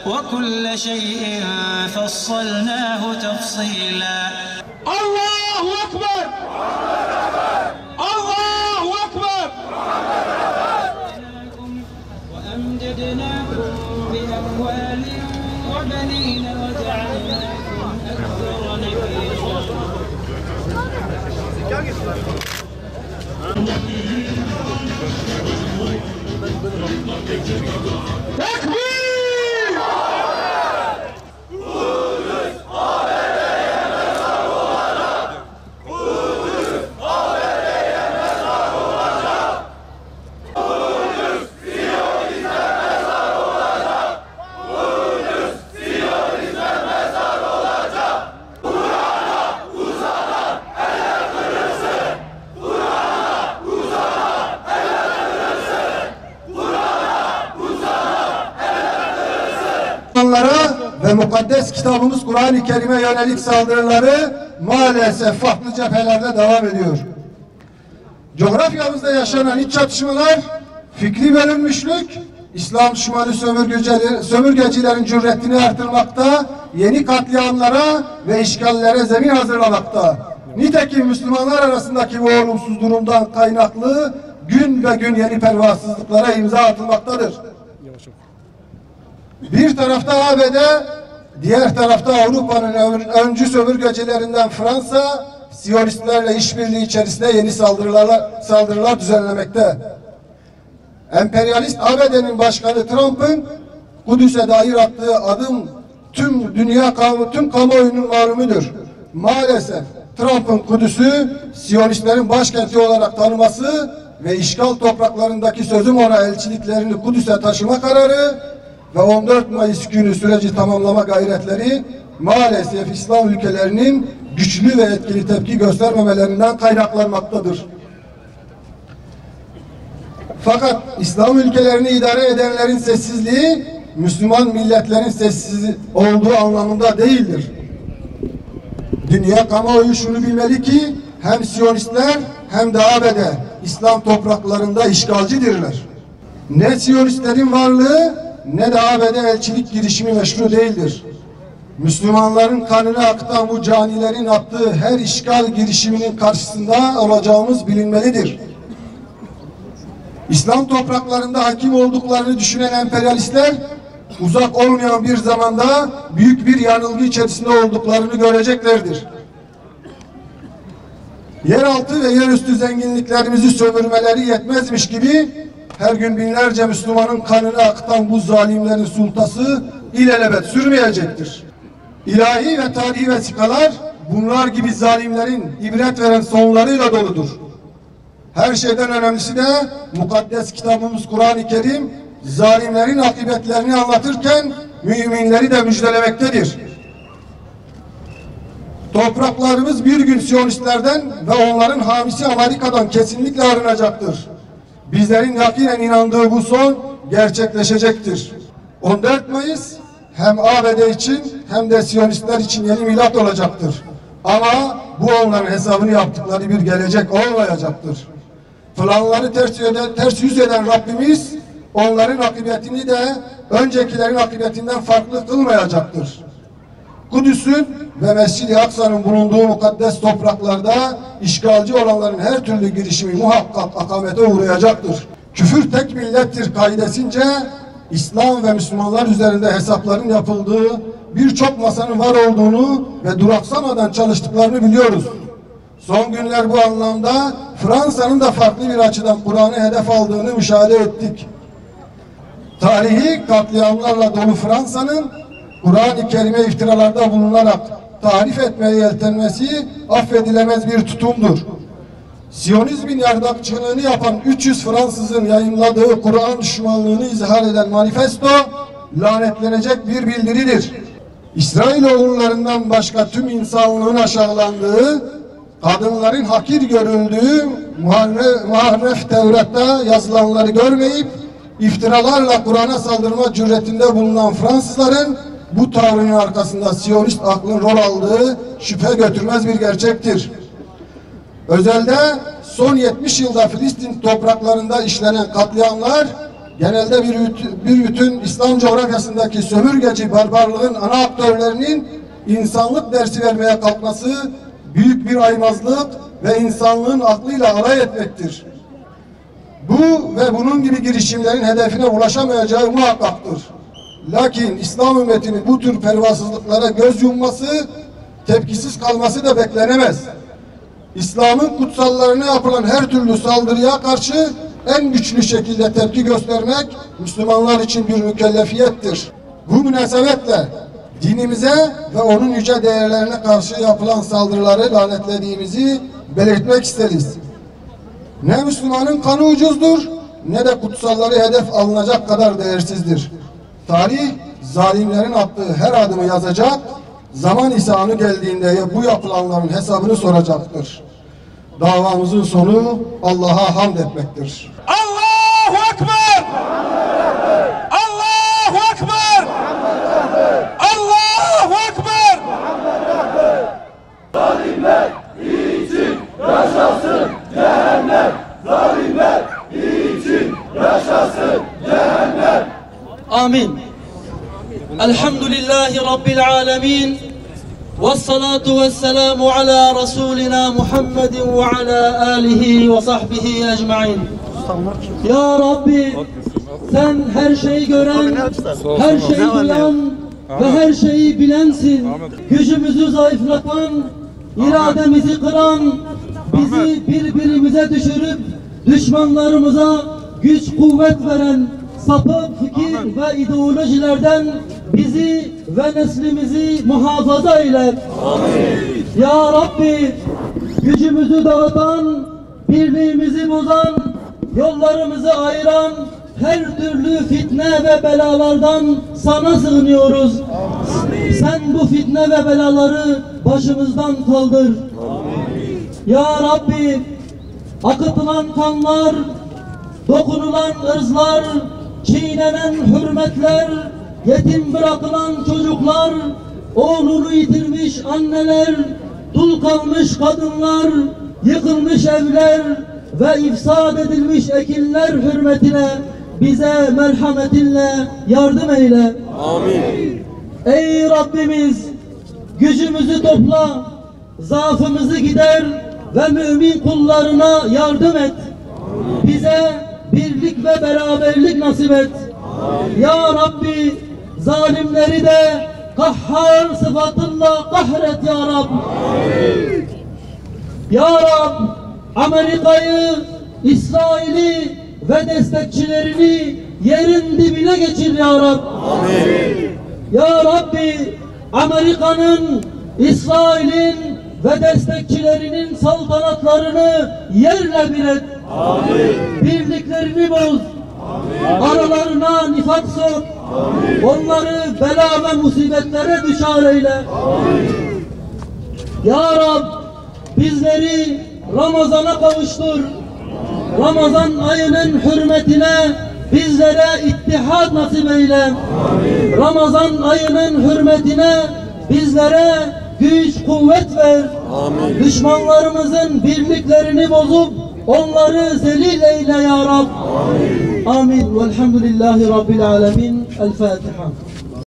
وكل شيء فصلناه تفصيلا الله أكبر الله أكبر وأمددناكم بأموال وبنين وجعلناكم أكثر نفيرا ve mukaddes kitabımız Kur'an-ı Kerim'e yönelik saldırıları maalesef farklı cephelerde devam ediyor. Coğrafyamızda yaşanan iç çatışmalar, fikri bölünmüşlük, İslam düşmanı sömürgecilerin cüretini artırmakta, yeni katliamlara ve işgallere zemin hazırlamakta. Nitekim Müslümanlar arasındaki bu olumsuz durumdan kaynaklı gün ve gün yeni pervasızlıklara imza atılmaktadır. Bir tarafta ABD, diğer tarafta Avrupa'nın öncü sömürgecilerinden Fransa, Siyonistlerle işbirliği içerisinde yeni saldırılar düzenlemekte. Emperyalist ABD'nin başkanı Trump'ın Kudüs'e dair attığı adım tüm kamuoyunun malumudur. Maalesef Trump'ın Kudüs'ü Siyonistlerin başkenti olarak tanıması ve işgal topraklarındaki sözüm ona elçiliklerini Kudüs'e taşıma kararı ve 14 Mayıs günü süreci tamamlama gayretleri maalesef İslam ülkelerinin güçlü ve etkili tepki göstermemelerinden kaynaklanmaktadır. Fakat İslam ülkelerini idare edenlerin sessizliği Müslüman milletlerin sessiz olduğu anlamında değildir. Dünya kamuoyu şunu bilmeli ki hem Siyonistler hem de ABD İslam topraklarında işgalcidirler. Ne Siyonistlerin varlığı ne de ABD elçilik girişimi meşru değildir. Müslümanların kanını akıtan bu canilerin attığı her işgal girişiminin karşısında olacağımız bilinmelidir. İslam topraklarında hakim olduklarını düşünen emperyalistler uzak olmayan bir zamanda büyük bir yanılgı içerisinde olduklarını göreceklerdir. Yeraltı ve yerüstü zenginliklerimizi sömürmeleri yetmezmiş gibi her gün binlerce Müslümanın kanını akıtan bu zalimlerin sultası ilelebet sürmeyecektir. İlahi ve tarihi vesikalar bunlar gibi zalimlerin ibret veren sonlarıyla doludur. Her şeyden önemlisi de mukaddes kitabımız Kur'an-ı Kerim zalimlerin akıbetlerini anlatırken müminleri de müjdelemektedir. Topraklarımız bir gün Siyonistlerden ve onların hamisi Amerika'dan kesinlikle arınacaktır. Bizlerin yakinen inandığı bu son gerçekleşecektir. 14 Mayıs hem ABD için hem de Siyonistler için yeni milat olacaktır. Ama bu onların hesabını yaptıkları bir gelecek olmayacaktır. Planları ters yüz eden Rabbimiz onların akıbetini de öncekilerin akıbetinden farklı kılmayacaktır. Kudüs'ün ve Mescid-i Aksa'nın bulunduğu mukaddes topraklarda işgalci olanların her türlü girişimi muhakkak akamete uğrayacaktır. Küfür tek millettir kaidesince İslam ve Müslümanlar üzerinde hesapların yapıldığı birçok masanın var olduğunu ve duraksamadan çalıştıklarını biliyoruz. Son günler bu anlamda Fransa'nın da farklı bir açıdan Kur'an'ı hedef aldığını müşahede ettik. Tarihi katliamlarla dolu Fransa'nın Kur'an-ı Kerim'e iftiralarda bulunarak tarif etmeye yeltenmesi affedilemez bir tutumdur. Siyonizmin yardakçılığını yapan 300 Fransızın yayınladığı Kur'an düşmanlığını izhar eden manifesto lanetlenecek bir bildiridir. İsrailoğullarından başka tüm insanlığın aşağılandığı, kadınların hakir görüldüğü muharref Tevrat'ta yazılanları görmeyip iftiralarla Kur'an'a saldırma cüretinde bulunan Fransızların bu tavrının arkasında Siyonist aklın rol aldığı şüphe götürmez bir gerçektir. Özelde son 70 yılda Filistin topraklarında işlenen katliamlar genelde bir bütün İslam coğrafyasındaki sömürgeci barbarlığın ana aktörlerinin insanlık dersi vermeye kalkması büyük bir aymazlık ve insanlığın aklıyla alay etmektir. Bu ve bunun gibi girişimlerin hedefine ulaşamayacağı muhakkaktır. Lakin İslam ümmetinin bu tür pervasızlıklara göz yumması, tepkisiz kalması da beklenemez. İslam'ın kutsallarına yapılan her türlü saldırıya karşı en güçlü şekilde tepki göstermek Müslümanlar için bir mükellefiyettir. Bu münasebetle dinimize ve onun yüce değerlerine karşı yapılan saldırıları lanetlediğimizi belirtmek isteriz. Ne Müslümanın kanı ucuzdur, ne de kutsalları hedef alınacak kadar değersizdir. Tarih, zalimlerin attığı her adımı yazacak, zaman ise anı geldiğinde bu yapılanların hesabını soracaktır. Davamızın sonu Allah'a hamd etmektir. Allahu Ekber! Allahu Ekber! Allahu Ekber! Zalimler için yaşasın cehennem! Zalimler için yaşasın cehennem! Amin. Elhamdülillahi Rabbil alemin. Vessalatu vesselamu ala Resulina Muhammedin ve ala alihi ve sahbihi ecmain. Ya Rabbi, sen her şeyi gören, her şeyi duyan ve her şeyi bilensin. Gücümüzü zayıflatan, irademizi kıran, bizi birbirimize düşürüp düşmanlarımıza güç kuvvet veren sapık fikir ve ideolojilerden bizi ve neslimizi muhafaza eyle. Amin. Ya Rabbi, gücümüzü dağıtan, birliğimizi bozan, yollarımızı ayıran her türlü fitne ve belalardan sana sığınıyoruz. Amin. Sen bu fitne ve belaları başımızdan kaldır. Amin. Ya Rabbi, akıtılan kanlar, dokunulan ırzlar, çiğnenen hürmetler, yetim bırakılan çocuklar, oğlunu yitirmiş anneler, dul kalmış kadınlar, yıkılmış evler ve ifsad edilmiş ekinler hürmetine bize merhametinle yardım eyle. Amin. Ey Rabbimiz, gücümüzü topla, zaafımızı gider ve mümin kullarına yardım et. Bize birlik ve beraberlik nasip et. Ya Rabbi, zalimleri de kahhar sıfatınla kahret ya Rab. Ya Rab, Amerika'yı, İsrail'i ve destekçilerini yerin dibine geçir ya Rab. Ya Rabbi, Amerika'nın, İsrail'in ve destekçilerinin saltanatlarını yerle bir et. Amin. Birliklerini boz. Amin. Aralarına nifak sok. Amin. Onları bela ve musibetlere düşar eyle. Amin. Ya Rab, bizleri Ramazan'a kavuştur. Ramazan ayının hürmetine bizlere ittihat nasip eyle. Amin. Ramazan ayının hürmetine bizlere güç, kuvvet ver. Amin. Düşmanlarımızın birliklerini bozup onları zelil eyle ya Rab. Amin. Amin. Velhamdülillahi Rabbil alemin. El Fatiha.